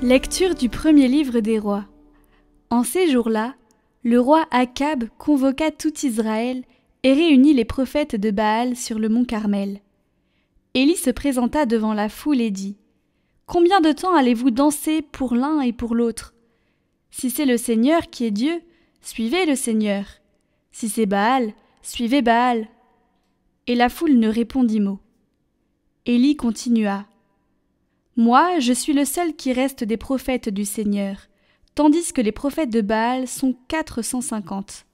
Lecture du premier livre des rois. En ces jours-là, le roi Akab convoqua tout Israël et réunit les prophètes de Baal sur le mont Carmel. Élie se présenta devant la foule et dit : « Combien de temps allez-vous danser pour l'un et pour l'autre ? Si c'est le Seigneur qui est Dieu, suivez le Seigneur. Si c'est Baal, suivez Baal. » Et la foule ne répondit mot. Élie continua : « Moi, je suis le seul qui reste des prophètes du Seigneur, tandis que les prophètes de Baal sont 450.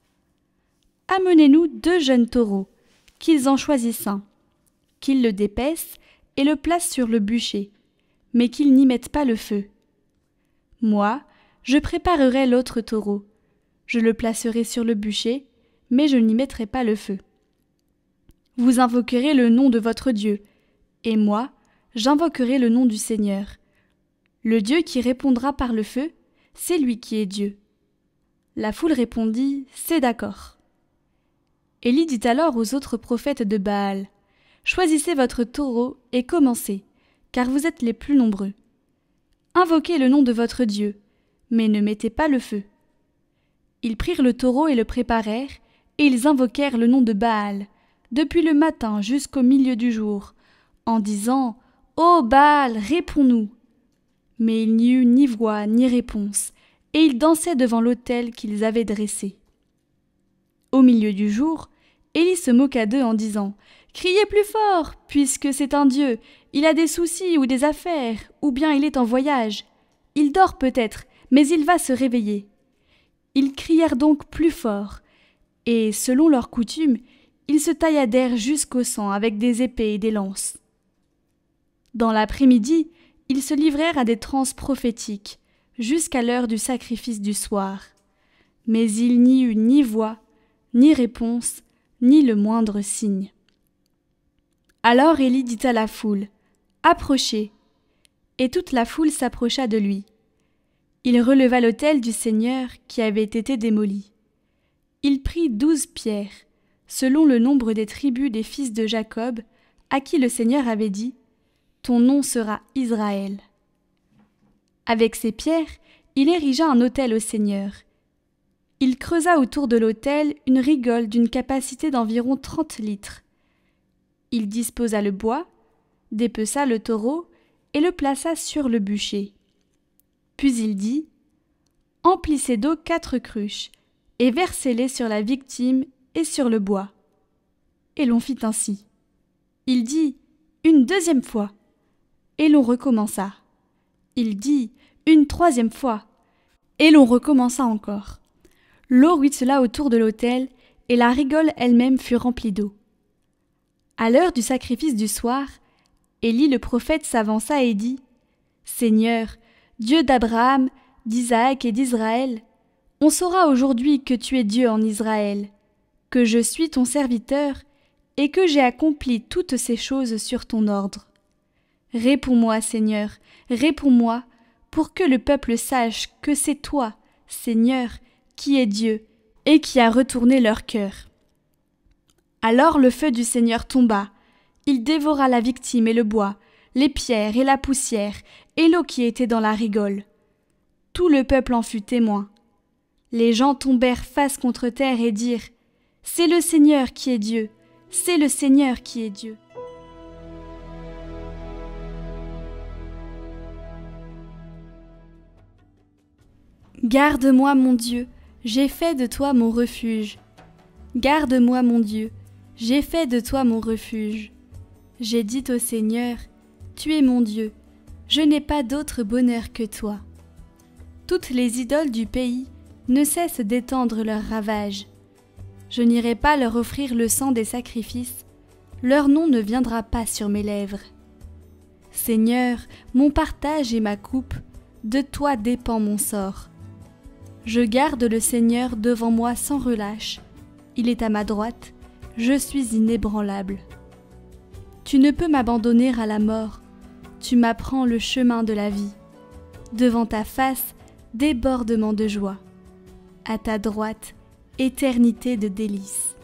Amenez-nous 2 jeunes taureaux, qu'ils en choisissent un, qu'ils le dépaissent et le placent sur le bûcher, mais qu'ils n'y mettent pas le feu. Moi, je préparerai l'autre taureau, je le placerai sur le bûcher, mais je n'y mettrai pas le feu. Vous invoquerez le nom de votre Dieu, et moi, j'invoquerai le nom du Seigneur. Le Dieu qui répondra par le feu, c'est lui qui est Dieu. » La foule répondit : « C'est d'accord. » Élie dit alors aux autres prophètes de Baal : « Choisissez votre taureau et commencez, car vous êtes les plus nombreux. Invoquez le nom de votre Dieu, mais ne mettez pas le feu. » Ils prirent le taureau et le préparèrent, et ils invoquèrent le nom de Baal, depuis le matin jusqu'au milieu du jour, en disant : « Ô Baal, réponds-nous !» Mais il n'y eut ni voix ni réponse, et ils dansaient devant l'autel qu'ils avaient dressé. Au milieu du jour, Élie se moqua d'eux en disant : « Criez plus fort, puisque c'est un Dieu, il a des soucis ou des affaires, ou bien il est en voyage. Il dort peut-être, mais il va se réveiller. » Ils crièrent donc plus fort, et, selon leur coutume, ils se tailladèrent jusqu'au sang avec des épées et des lances. Dans l'après-midi, ils se livrèrent à des transes prophétiques, jusqu'à l'heure du sacrifice du soir. Mais il n'y eut ni voix, ni réponse, ni le moindre signe. Alors Élie dit à la foule : « Approchez !» Et toute la foule s'approcha de lui. Il releva l'autel du Seigneur qui avait été démoli. Il prit 12 pierres, selon le nombre des tribus des fils de Jacob, à qui le Seigneur avait dit : « Ton nom sera Israël. » Avec ces pierres, il érigea un autel au Seigneur. Il creusa autour de l'autel une rigole d'une capacité d'environ 30 litres. Il disposa le bois, dépeça le taureau et le plaça sur le bûcher. Puis il dit : « Emplissez d'eau 4 cruches et versez-les sur la victime et sur le bois. » Et l'on fit ainsi. Il dit : « Une 2e fois. » Et l'on recommença. Il dit : « Une 3e fois. » Et l'on recommença encore. L'eau ruissela autour de l'autel, et la rigole elle-même fut remplie d'eau. À l'heure du sacrifice du soir, Élie le prophète s'avança et dit : « Seigneur, Dieu d'Abraham, d'Isaac et d'Israël, on saura aujourd'hui que tu es Dieu en Israël, que je suis ton serviteur et que j'ai accompli toutes ces choses sur ton ordre. Réponds-moi, Seigneur, réponds-moi, pour que le peuple sache que c'est toi, Seigneur, qui es Dieu, et qui a retourné leur cœur. » Alors le feu du Seigneur tomba, il dévora la victime et le bois, les pierres et la poussière, et l'eau qui était dans la rigole. Tout le peuple en fut témoin. Les gens tombèrent face contre terre et dirent : « C'est le Seigneur qui est Dieu, c'est le Seigneur qui est Dieu. » Garde-moi, mon Dieu, j'ai fait de toi mon refuge. Garde-moi, mon Dieu, j'ai fait de toi mon refuge. J'ai dit au Seigneur : tu es mon Dieu, je n'ai pas d'autre bonheur que toi. Toutes les idoles du pays ne cessent d'étendre leurs ravages. Je n'irai pas leur offrir le sang des sacrifices, leur nom ne viendra pas sur mes lèvres. Seigneur, mon partage et ma coupe, de toi dépend mon sort. Je garde le Seigneur devant moi sans relâche. Il est à ma droite, je suis inébranlable. Tu ne peux m'abandonner à la mort, tu m'apprends le chemin de la vie. Devant ta face, débordement de joie. À ta droite, éternité de délices.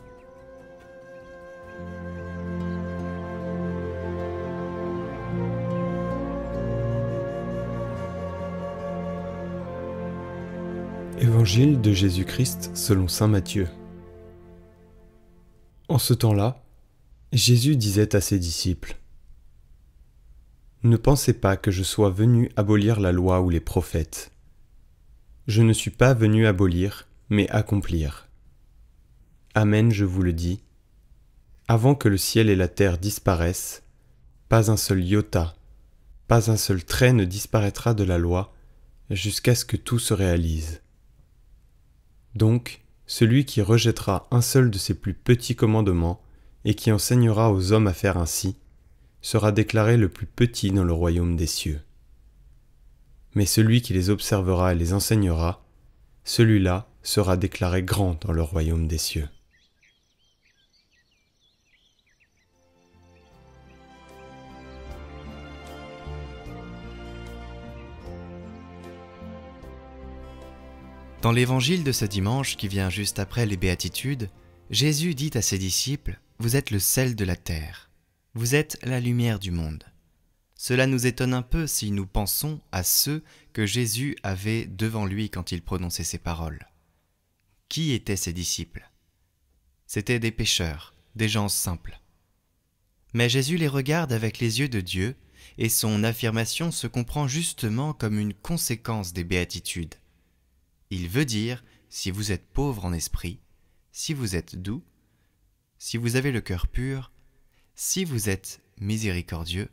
Évangile de Jésus-Christ selon saint Matthieu. En ce temps-là, Jésus disait à ses disciples : « Ne pensez pas que je sois venu abolir la loi ou les prophètes. Je ne suis pas venu abolir, mais accomplir. Amen, je vous le dis, avant que le ciel et la terre disparaissent, pas un seul iota, pas un seul trait ne disparaîtra de la loi, jusqu'à ce que tout se réalise. Donc, celui qui rejettera un seul de ces plus petits commandements et qui enseignera aux hommes à faire ainsi, sera déclaré le plus petit dans le royaume des cieux. Mais celui qui les observera et les enseignera, celui-là sera déclaré grand dans le royaume des cieux. » Dans l'évangile de ce dimanche qui vient juste après les béatitudes, Jésus dit à ses disciples : « Vous êtes le sel de la terre, vous êtes la lumière du monde. » Cela nous étonne un peu si nous pensons à ceux que Jésus avait devant lui quand il prononçait ces paroles. Qui étaient ses disciples ? C'étaient des pécheurs, des gens simples. Mais Jésus les regarde avec les yeux de Dieu et son affirmation se comprend justement comme une conséquence des béatitudes. Il veut dire, si vous êtes pauvre en esprit, si vous êtes doux, si vous avez le cœur pur, si vous êtes miséricordieux,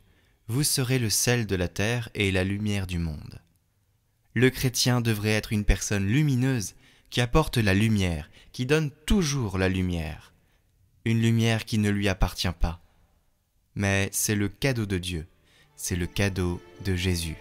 vous serez le sel de la terre et la lumière du monde. Le chrétien devrait être une personne lumineuse qui apporte la lumière, qui donne toujours la lumière. Une lumière qui ne lui appartient pas. Mais c'est le cadeau de Dieu, c'est le cadeau de Jésus.